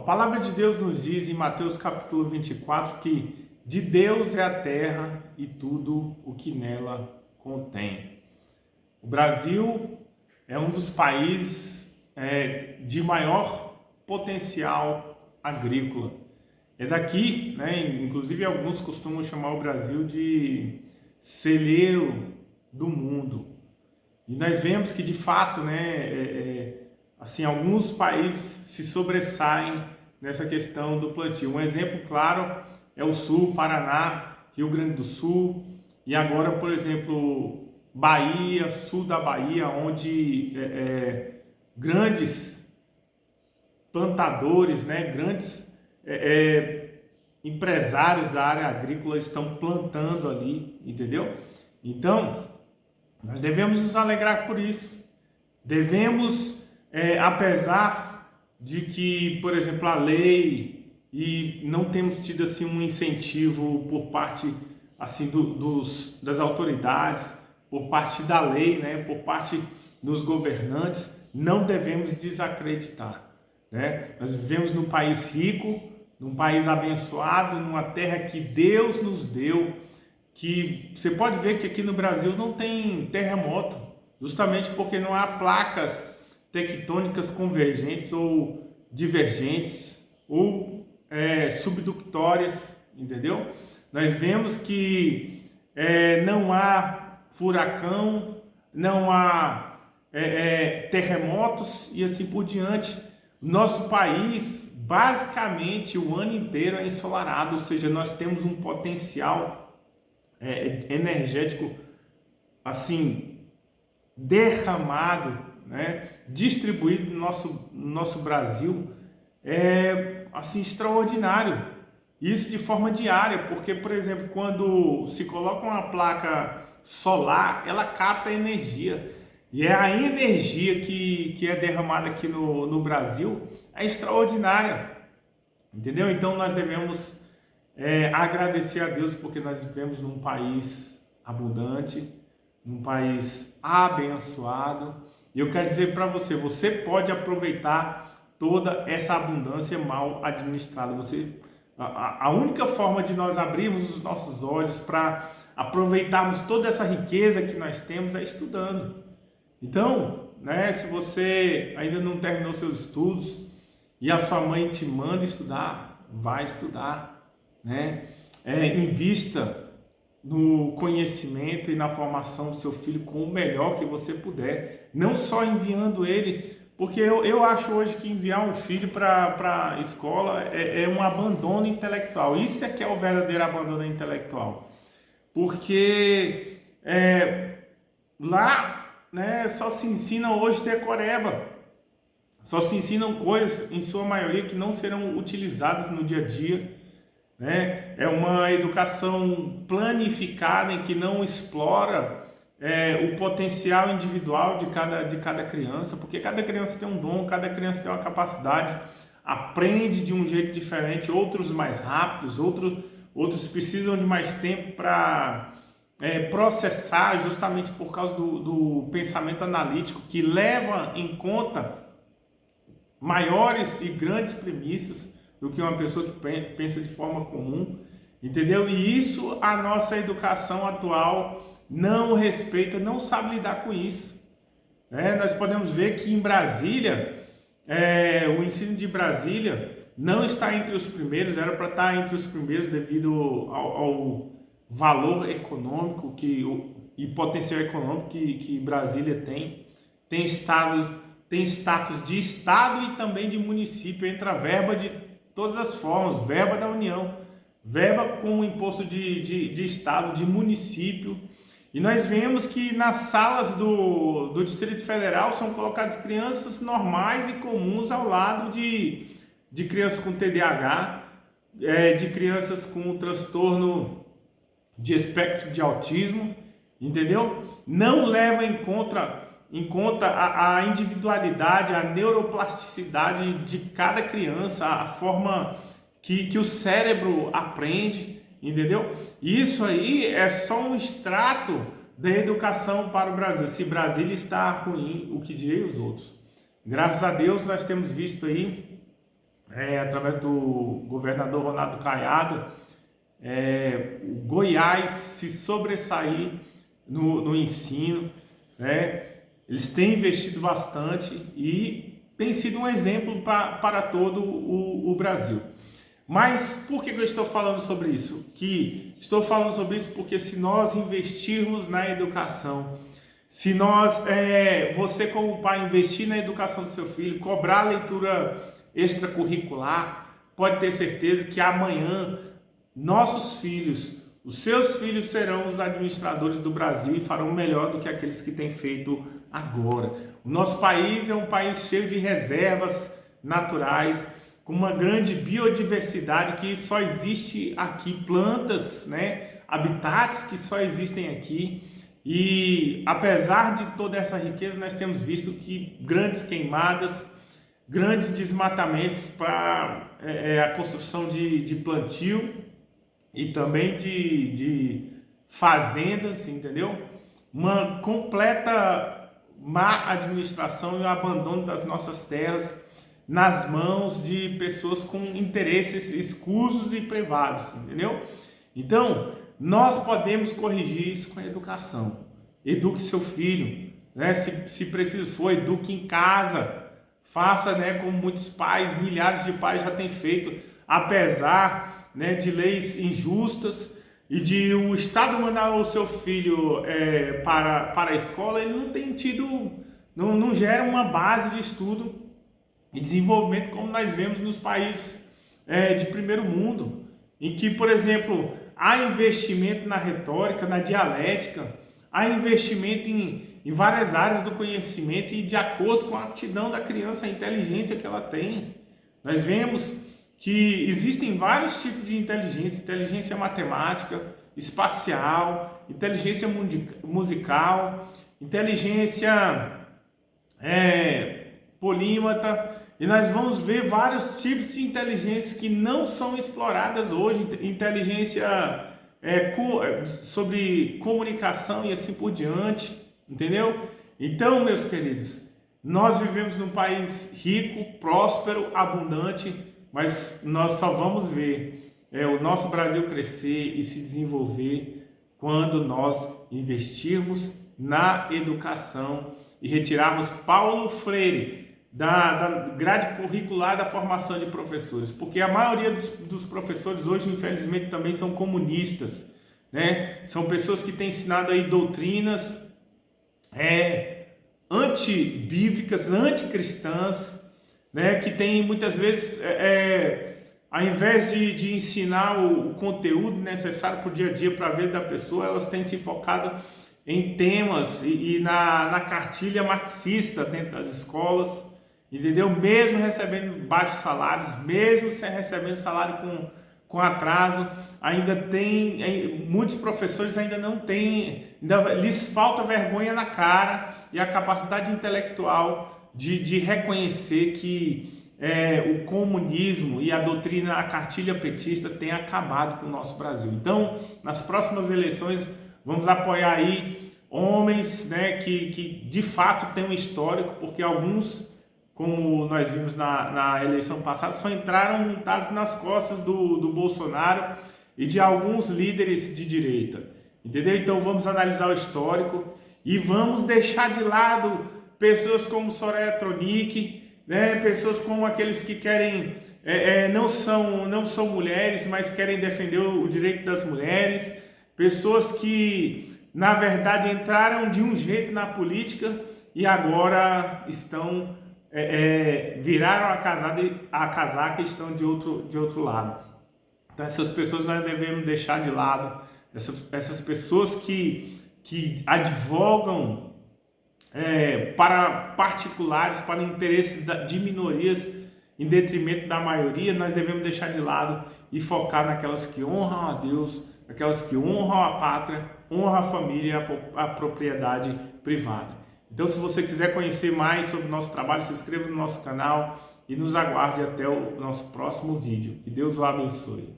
palavra de Deus nos diz em Mateus capítulo 24 que de Deus é a terra e tudo o que nela contém. O Brasil é um dos países de maior potencial agrícola. É daqui, né? Inclusive alguns costumam chamar o Brasil de celeiro do mundo. E nós vemos que de fato, né, assim, alguns países se sobressaem nessa questão do plantio. Um exemplo claro é o Sul, Paraná, Rio Grande do Sul e agora, por exemplo, Bahia, sul da Bahia, onde grandes plantadores, né, grandes empresários da área agrícola estão plantando ali, entendeu? Então, nós devemos nos alegrar por isso. Devemos, apesar de que, por exemplo, a lei e não temos tido assim um incentivo por parte assim das autoridades, por parte da lei, né, por parte dos governantes, não devemos desacreditar, né? Nós vivemos num país rico, num país abençoado, numa terra que Deus nos deu, que você pode ver que aqui no Brasil não tem terremoto, justamente porque não há placas tectônicas convergentes ou divergentes ou subductórias, entendeu? Nós vemos que não há furacão, não há terremotos e assim por diante. Nosso país, basicamente, o ano inteiro é ensolarado, ou seja, nós temos um potencial energético assim derramado, né, distribuído no nosso Brasil, assim extraordinário. Isso de forma diária, porque, por exemplo, quando se coloca uma placa solar, ela capta energia. E a energia que é derramada aqui no Brasil é extraordinária. Entendeu? Então nós devemos agradecer a Deus porque nós vivemos num país abundante, num país abençoado. E eu quero dizer para você, você pode aproveitar toda essa abundância mal administrada. A única forma de nós abrirmos os nossos olhos para aproveitarmos toda essa riqueza que nós temos é estudando. Então, né, se você ainda não terminou seus estudos e a sua mãe te manda estudar, vai estudar, né? Invista no conhecimento e na formação do seu filho com o melhor que você puder, não só enviando ele, porque eu acho hoje que enviar um filho para a escola é um abandono intelectual. Isso é que é o verdadeiro abandono intelectual, porque lá, né, só se ensina hoje decoreba, só se ensinam coisas, em sua maioria, que não serão utilizadas no dia a dia, né? É uma educação planificada em que não explora o potencial individual de cada criança, porque cada criança tem um dom, cada criança tem uma capacidade, aprende de um jeito diferente, outros mais rápidos, outros precisam de mais tempo para processar, justamente por causa do pensamento analítico, que leva em conta maiores e grandes premissas do que uma pessoa que pensa de forma comum, entendeu? E isso a nossa educação atual não respeita, não sabe lidar com isso. Nós podemos ver que em Brasília, o ensino de Brasília não está entre os primeiros, era para estar entre os primeiros devido ao valor econômico e potencial econômico que Brasília tem status de estado e também de município, entra verba de todas as formas, verba da União, verba com o imposto de estado, de município. E nós vemos que nas salas do Distrito Federal são colocadas crianças normais e comuns ao lado de crianças com TDAH, de crianças com transtorno de espectro de autismo, entendeu? Não leva em conta a individualidade, a neuroplasticidade de cada criança, a forma que o cérebro aprende, entendeu? Isso aí é só um extrato da educação para o Brasil. Se Brasília está ruim, o que direi os outros? Graças a Deus nós temos visto aí através do governador Ronaldo Caiado, o Goiás se sobressair no ensino, né? Eles têm investido bastante e tem sido um exemplo para todo o Brasil. Mas por que eu estou falando sobre isso? Estou falando sobre isso porque se nós investirmos na educação, se nós, você como pai, investir na educação do seu filho, cobrar a leitura extracurricular, pode ter certeza que amanhã nossos filhos, os seus filhos serão os administradores do Brasil e farão melhor do que aqueles que têm feito agora. O nosso país é um país cheio de reservas naturais, com uma grande biodiversidade que só existe aqui, plantas, né, habitats que só existem aqui. E apesar de toda essa riqueza, nós temos visto que grandes queimadas, grandes desmatamentos para a construção de plantio e também de fazendas, entendeu? Uma completa má administração e o abandono das nossas terras nas mãos de pessoas com interesses escusos e privados, entendeu? Então, nós podemos corrigir isso com a educação. Eduque seu filho, né? Se preciso for, eduque em casa. Faça, né, como muitos pais, milhares de pais já têm feito, apesar, né, de leis injustas e de o Estado mandar o seu filho para a escola, ele não tem tido, não gera uma base de estudo e desenvolvimento como nós vemos nos países de primeiro mundo, em que, por exemplo, há investimento na retórica, na dialética, há investimento em várias áreas do conhecimento e de acordo com a aptidão da criança, a inteligência que ela tem. Nós vemos que existem vários tipos de inteligência: inteligência matemática, espacial, inteligência musical, inteligência polímata, e nós vamos ver vários tipos de inteligência que não são exploradas hoje, inteligência sobre comunicação e assim por diante, entendeu? Então, meus queridos, nós vivemos num país rico, próspero, abundante, mas nós só vamos ver o nosso Brasil crescer e se desenvolver quando nós investirmos na educação e retirarmos Paulo Freire da grade curricular da formação de professores, porque a maioria dos professores hoje, infelizmente, também são comunistas, né? São pessoas que têm ensinado aí doutrinas antibíblicas, anticristãs, né? Que tem muitas vezes, ao invés de ensinar o conteúdo necessário para o dia a dia, para a vida da pessoa, elas têm se focado em temas e na cartilha marxista dentro das escolas, entendeu? Mesmo recebendo baixos salários, mesmo recebendo salário com atraso, ainda tem, muitos professores ainda não têm, ainda lhes falta vergonha na cara e a capacidade intelectual de reconhecer que o comunismo e a doutrina, a cartilha petista tem acabado com o nosso Brasil. Então, nas próximas eleições, vamos apoiar aí homens, né, que de fato têm um histórico, porque alguns, como nós vimos na eleição passada, só entraram montados nas costas do Bolsonaro e de alguns líderes de direita, entendeu? Então vamos analisar o histórico e vamos deixar de lado pessoas como Soraya Tronic, né? Pessoas como aqueles que querem, não são mulheres, mas querem defender o direito das mulheres, pessoas que na verdade entraram de um jeito na política e agora estão viraram a casaca e estão de outro lado. Então essas pessoas nós devemos deixar de lado, essas pessoas que advogam para particulares, para interesses de minorias em detrimento da maioria, nós devemos deixar de lado e focar naquelas que honram a Deus, aquelas que honram a pátria, honram a família e a propriedade privada. Então, se você quiser conhecer mais sobre o nosso trabalho, se inscreva no nosso canal e nos aguarde até o nosso próximo vídeo. Que Deus o abençoe.